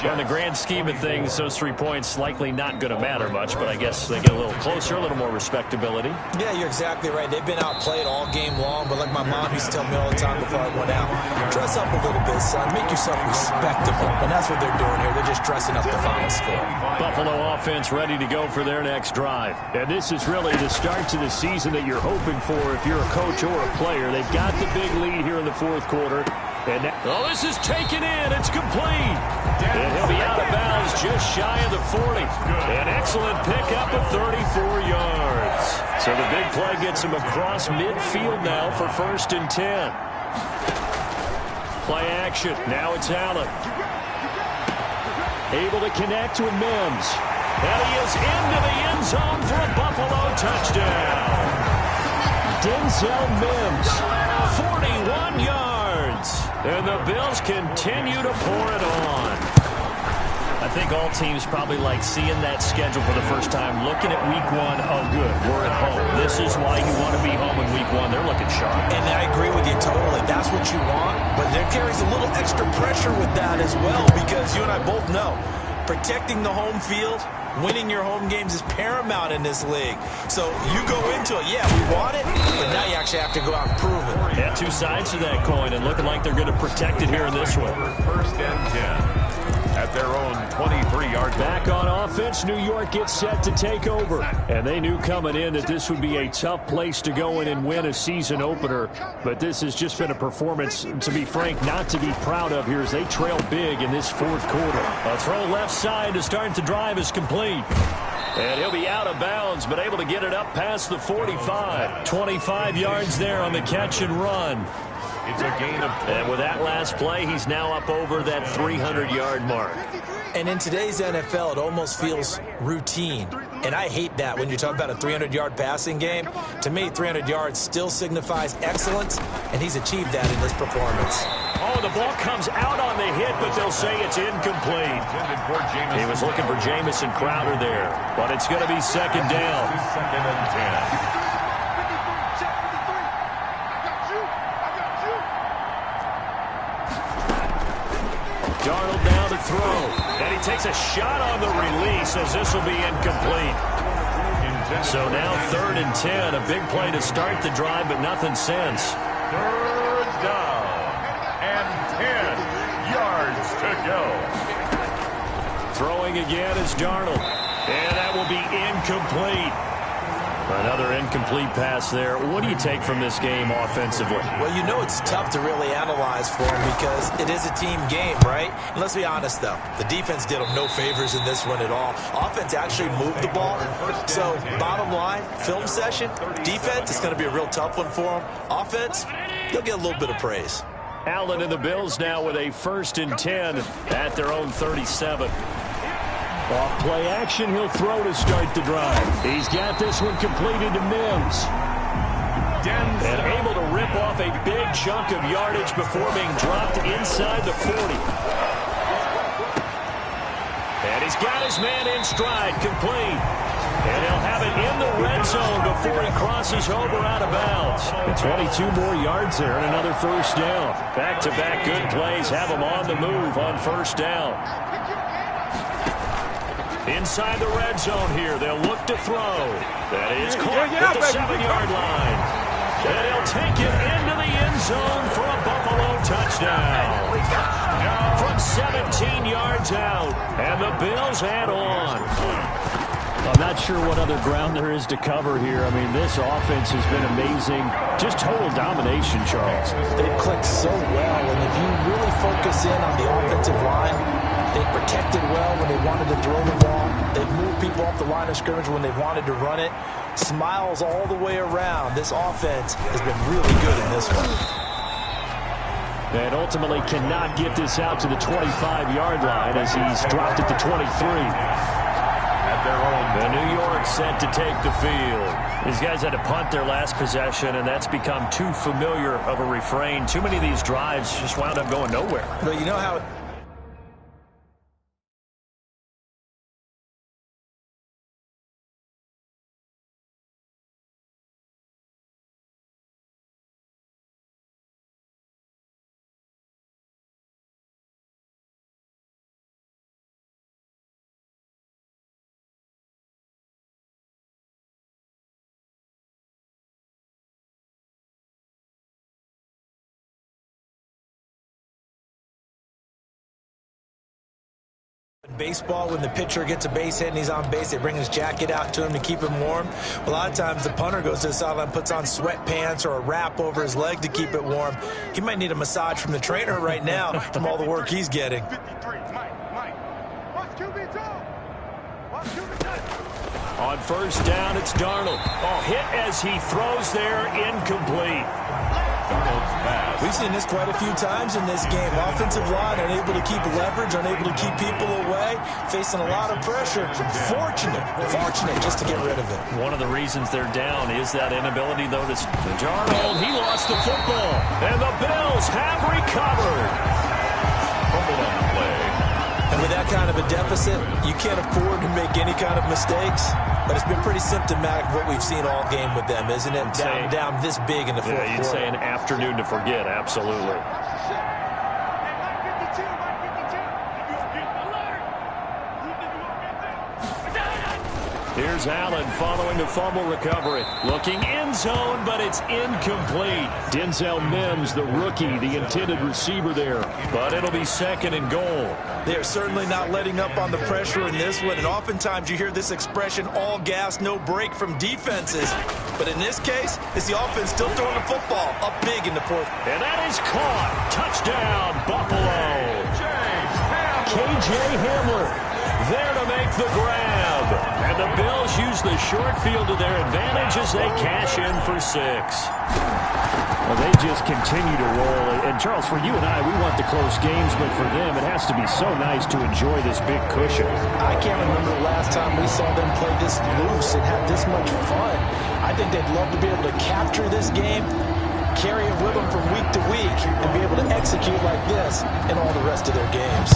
In the grand scheme of things, those 3 points likely not going to matter much, but I guess they get a little closer, a little more respectability. Yeah, you're exactly right. They've been outplayed all game long, but like my mom used to tell me all the time before I went out, dress up a little bit, son. Make yourself respectable. And that's what they're doing here. They're just dressing up the final score. Buffalo offense ready to go for their next drive. And this is really the start to the season that you're hoping for if you're a coach or a player. They've got the big lead here in the 4th quarter. And now, this is taken in. It's complete. And he'll be out of bounds just shy of the 40. An excellent pickup of 34 yards. So the big play gets him across midfield now for 1st and 10. Play action. Now it's Allen. Able to connect with Mims. And he is into the end zone for a Buffalo touchdown. Denzel Mims, 41 yards. And the Bills continue to pour it on. I think all teams probably like seeing that schedule for the first time, looking at week 1. Oh, good, we're at home. This is why you want to be home in week 1. They're looking sharp. And I agree with you totally. That's what you want. But there carries a little extra pressure with that as well because you and I both know protecting the home field, winning your home games is paramount in this league. So you go into it, yeah, we want it, but now you actually have to go out and prove it. Yeah, 2 sides to that coin, and looking like they're going to protect it here in this one. 1st and 10 at their own 23-yard line. Back on offense, New York gets set to take over. And they knew coming in that this would be a tough place to go in and win a season opener. But this has just been a performance, to be frank, not to be proud of here as they trail big in this 4th quarter. A throw left side to start the drive is complete. And he'll be out of bounds, but able to get it up past the 45. 25 yards there on the catch and run. It's a gain of... And with that last play, he's now up over that 300-yard mark. And in today's NFL, it almost feels routine. And I hate that when you talk about a 300-yard passing game. To me, 300 yards still signifies excellence, and he's achieved that in this performance. Oh, the ball comes out on the hit, but they'll say it's incomplete. He was looking for Jamison Crowder there, but it's going to be 2nd down. 2nd and 10. Darnold now to throw. And he takes a shot on the release as this will be incomplete. So now 3rd and 10. A big play to start the drive, but nothing since. 3rd down and 10 yards to go. Throwing again is Darnold. And that will be incomplete. Another incomplete pass there. What do you take from this game offensively? Well, you know it's tough to really analyze for them because it is a team game, right? And let's be honest, though. The defense did them no favors in this one at all. Offense actually moved the ball. So, bottom line, film session, defense is going to be a real tough one for them. Offense, they'll get a little bit of praise. Allen and the Bills now with a 1st and 10 at their own 37. Off play action, he'll throw to start the drive. He's got this one completed to Mims. And able to rip off a big chunk of yardage before being dropped inside the 40. And he's got his man in stride, complete. And he'll have it in the red zone before he crosses over out of bounds. And 22 more yards there and another 1st down. Back-to-back good plays have him on the move on 1st down. Inside the red zone here, they'll look to throw. That is caught at the 7-yard line. And he'll take it into the end zone for a Buffalo touchdown. From 17 yards out, and the Bills add on. I'm not sure what other ground there is to cover here. I mean, this offense has been amazing. Just total domination, Charles. They've clicked so well, and if you really focus in on the offensive line, they protected well when they wanted to throw the ball. They've moved people off the line of scrimmage when they wanted to run it. Smiles all the way around. This offense has been really good in this one. And ultimately cannot get this out to the 25-yard line as he's dropped at the 23. The New York set to take the field. These guys had to punt their last possession, and that's become too familiar of a refrain. Too many of these drives just wound up going nowhere. But you know how... baseball, when the pitcher gets a base hit and he's on base, they bring his jacket out to him to keep him warm. A lot of times the punter goes to the sideline, puts on sweatpants or a wrap over his leg to keep it warm. He might need a massage from the trainer right now from all the work he's getting. On 1st down, it's Darnold. Oh, hit as he throws there, incomplete. We've seen this quite a few times in this game. Offensive line unable to keep leverage, unable to keep people away, facing a lot of pressure. Fortunate just to get rid of it. One of the reasons they're down is that inability, though, to Darnold. He lost the football, and the Bills have recovered. Fumbled on the play. And with that kind of a deficit, you can't afford to make any kind of mistakes. But it's been pretty symptomatic of what we've seen all game with them, isn't it? Down this big in the fourth quarter. You'd say an afternoon to forget, absolutely. Here's Allen following the fumble recovery. Looking end zone, but it's incomplete. Denzel Mims, the rookie, the intended receiver there. But it'll be 2nd and goal. They're certainly not letting up on the pressure in this one. And oftentimes you hear this expression, all gas, no break from defenses. But in this case, it's the offense still throwing the football up big in the fourth. And that is caught. Touchdown, Buffalo. K.J. Hamler there to make the grab. And the Bills use the short field to their advantage as they cash in for 6. Well, they just continue to roll. And, Charles, for you and I, we want the close games, but for them, it has to be so nice to enjoy this big cushion. I can't remember the last time we saw them play this loose and have this much fun. I think they'd love to be able to capture this game, carry it with them from week to week, and be able to execute like this in all the rest of their games.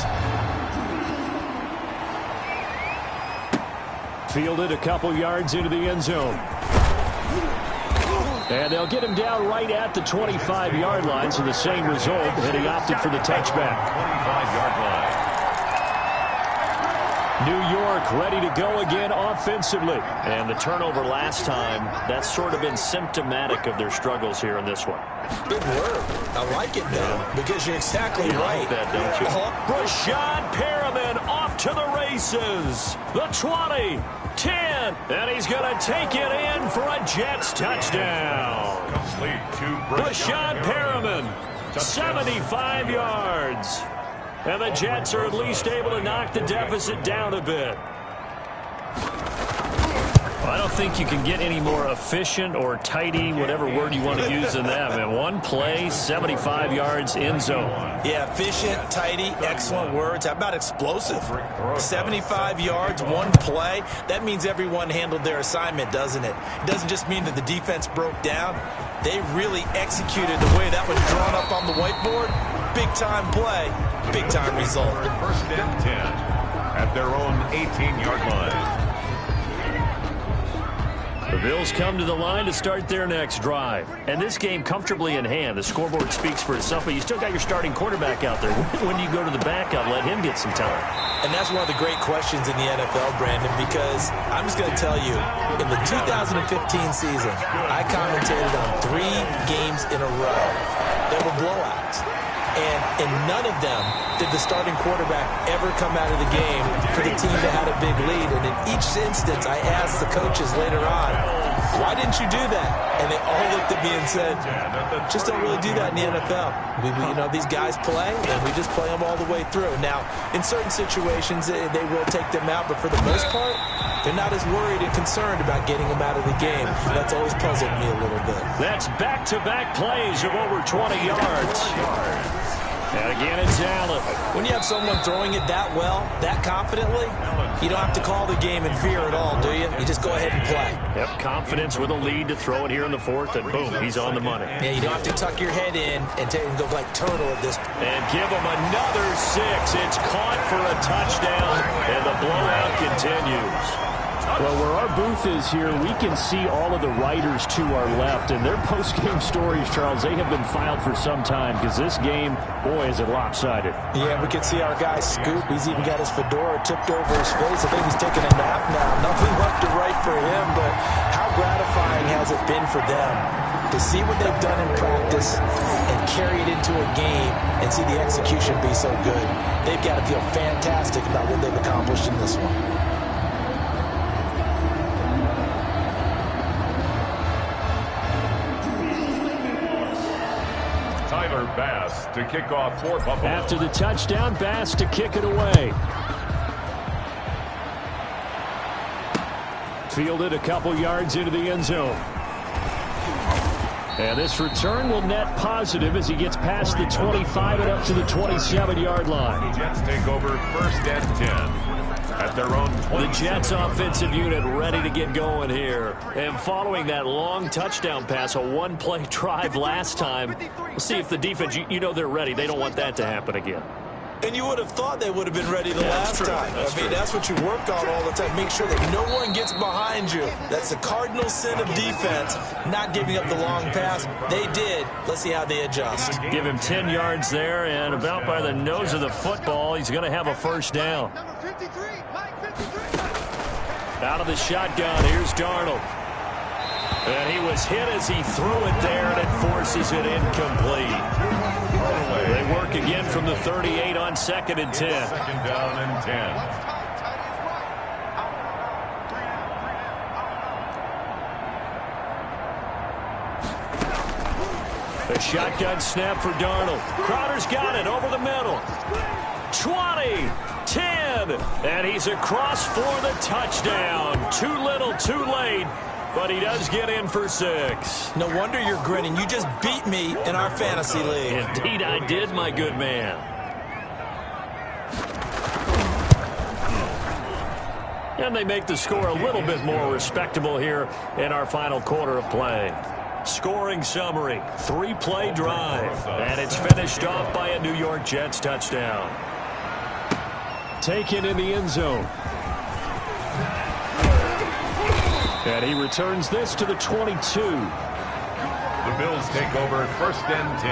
Fielded a couple yards into the end zone. And they'll get him down right at the 25-yard line, so the same result, and he opted for the touchback. 25-yard line. New York ready to go again offensively. And the turnover last time, that's sort of been symptomatic of their struggles here in this one. Big word. I like it, though, because you're exactly right. Like that, don't you? Rashad Perriman off to the races. The 20, 10. slant, and he's going to take it in for a Jets touchdown. Complete to Brashad Perriman, 75 yards. And the Jets are at least able to knock the deficit down a bit. I don't think you can get any more efficient or tidy, whatever word you want to use than that, man. One play, 75 yards, end zone. Yeah, efficient, tidy, excellent words. How about explosive? 75 yards, one play. That means everyone handled their assignment, doesn't it? It doesn't just mean that the defense broke down. They really executed the way that was drawn up on the whiteboard. Big-time play, big-time result. First and 10 at their own 18-yard line. The Bills come to the line to start their next drive. And this game comfortably in hand. The scoreboard speaks for itself, but you still got your starting quarterback out there. When do you go to the backup, let him get some time? And that's one of the great questions in the NFL, Brandon, because I'm just going to tell you, in the 2015 season, I commentated on 3 games in a row. They were blowouts. And in none of them did the starting quarterback ever come out of the game for the team that had a big lead. And in each instance, I asked the coaches later on, why didn't you do that? And they all looked at me and said, just don't really do that in the NFL. These guys play, and we just play them all the way through. Now, in certain situations, they will take them out, but for the most part, they're not as worried and concerned about getting them out of the game. That's always puzzled me a little bit. That's back-to-back plays of over 20 yards. And again, it's Allen. When you have someone throwing it that well, that confidently, you don't have to call the game in fear at all, do you? You just go ahead and play. Yep, confidence with a lead to throw it here in the fourth, and boom, he's on the money. Yeah, you don't have to tuck your head in and go like turtle at this point. And give him another 6. It's caught for a touchdown, and the blowout continues. Well, where our booth is here, we can see all of the writers to our left, and their post-game stories, Charles, they have been filed for some time because this game, boy, is it lopsided. Yeah, we can see our guy Scoop. He's even got his fedora tipped over his face. I think he's taking a nap now. Nothing left to write for him, but how gratifying has it been for them to see what they've done in practice and carry it into a game and see the execution be so good. They've got to feel fantastic about what they've accomplished in this one. Bass to kick off for Buffalo. After the touchdown, Bass to kick it away. Fielded a couple yards into the end zone. And this return will net positive as he gets past the 25 and up to the 27-yard line. The Jets take over first and 10. At their own 20. The Jets offensive unit ready to get going here. And following that long touchdown pass, a one-play drive last time, we'll see if the defense, they're ready. They don't want that to happen again. And you would have thought they would have been ready the last time. That's what you work on all the time. Make sure that no one gets behind you. That's the cardinal sin of defense, not giving up the long pass. They did. Let's see how they adjust. Give him 10 yards there, and about by the nose of the football, he's going to have a first down. Out of the shotgun, here's Darnold. And he was hit as he threw it there, and it forces it incomplete. They work again from the 38 on 2nd and 10. Second down and 10. A shotgun snap for Darnold. Crowder's got it over the middle. 20, 10, and he's across for the touchdown. Too little, too late, but he does get in for 6. No wonder you're grinning. You just beat me in our fantasy league. Indeed I did, my good man. And they make the score a little bit more respectable here in our final quarter of play. Scoring summary, 3-play drive, and it's finished off by a New York Jets touchdown. Taken in the end zone. And he returns this to the 22. The Bills take over first and 10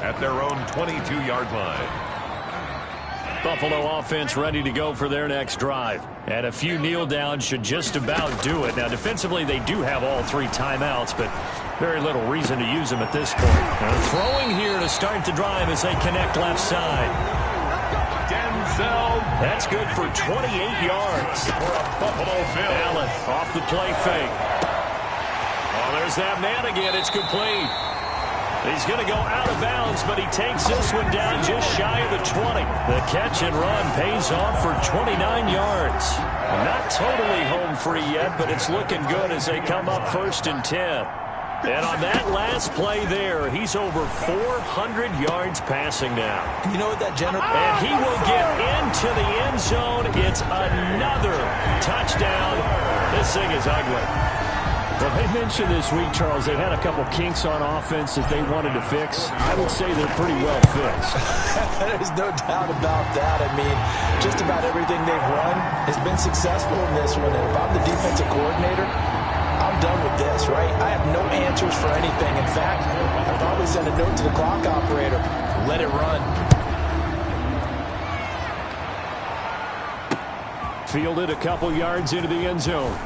at their own 22-yard line. Buffalo offense ready to go for their next drive. And a few kneel downs should just about do it. Now, defensively, they do have all 3 timeouts, but very little reason to use them at this point. Now, throwing here to start the drive as they connect left side. Denzel. That's good for 28 yards. For a Buffalo Bill. Allen off the play fake. Oh, there's that man again. It's complete. He's going to go out of bounds, but he takes this one down just shy of the 20. The catch and run pays off for 29 yards. Not totally home free yet, but it's looking good as they come up 1st and 10. And on that last play there, he's over 400 yards passing now. You know what that general... And he will get into the end zone. It's another touchdown. This thing is ugly. Well, they mentioned this week, Charles, they had a couple kinks on offense that they wanted to fix. I would say they're pretty well fixed. There's no doubt about that. I mean, just about everything they've run has been successful in this one. And if I'm the defensive coordinator, I'm done with this, right? I have no answers for anything. In fact, I'll probably send a note to the clock operator. Let it run. Fielded a couple yards into the end zone.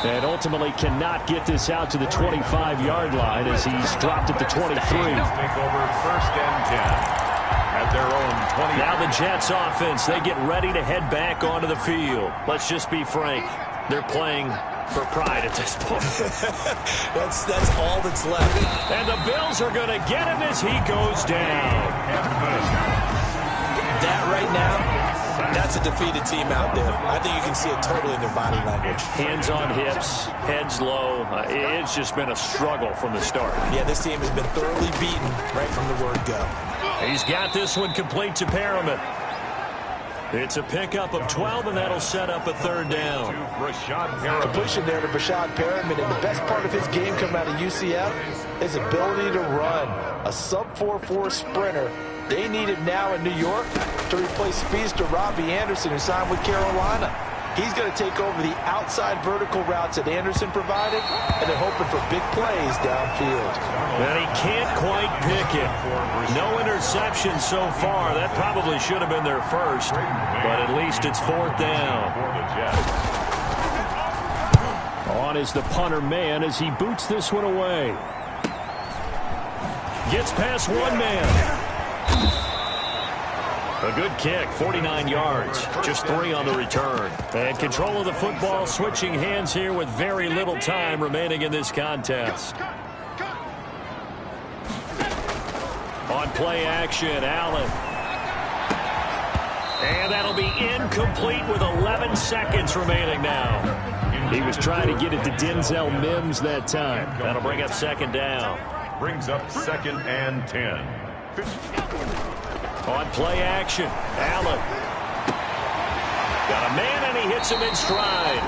And ultimately cannot get this out to the 25-yard line as he's dropped at the 23. Take over 1st and 10 at their own 20. Now the Jets offense, they get ready to head back onto the field. Let's just be frank. They're playing for pride at this point. That's all that's left. And the Bills are going to get him as he goes down. That right now, that's a defeated team out there. I think you can see it totally in their body language. Hands on hips, heads low. It's just been a struggle from the start. Yeah, this team has been thoroughly beaten right from the word go. He's got this one complete to Perriman. It's a pickup of 12, and that'll set up a 3rd down. Completion there to Brashad Perriman, and the best part of his game coming out of UCF is ability to run. A sub-4.4 sprinter. They need him now in New York to replace speedster Robbie Anderson, who signed with Carolina. He's going to take over the outside vertical routes that Anderson provided, and they're hoping for big plays downfield. And he can't quite pick it. No interception so far. That probably should have been their first, but at least it's 4th down. On is the punter man as he boots this one away. Gets past one man. A good kick, 49 yards, just 3 on the return. And control of the football, switching hands here with very little time remaining in this contest. On play action, Allen. And that'll be incomplete with 11 seconds remaining now. He was trying to get it to Denzel Mims that time. That'll bring up 2nd down. Brings up 2nd and 10. On play action, Allen. Got a man, and he hits him in stride.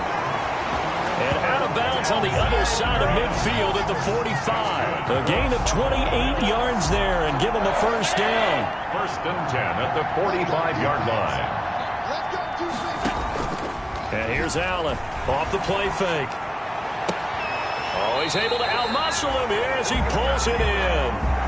And out of bounds on the other side of midfield at the 45. A gain of 28 yards there and give him a 1st down. 1st and 10 at the 45-yard line. And here's Allen off the play fake. Oh, he's able to outmuscle him here as he pulls it in.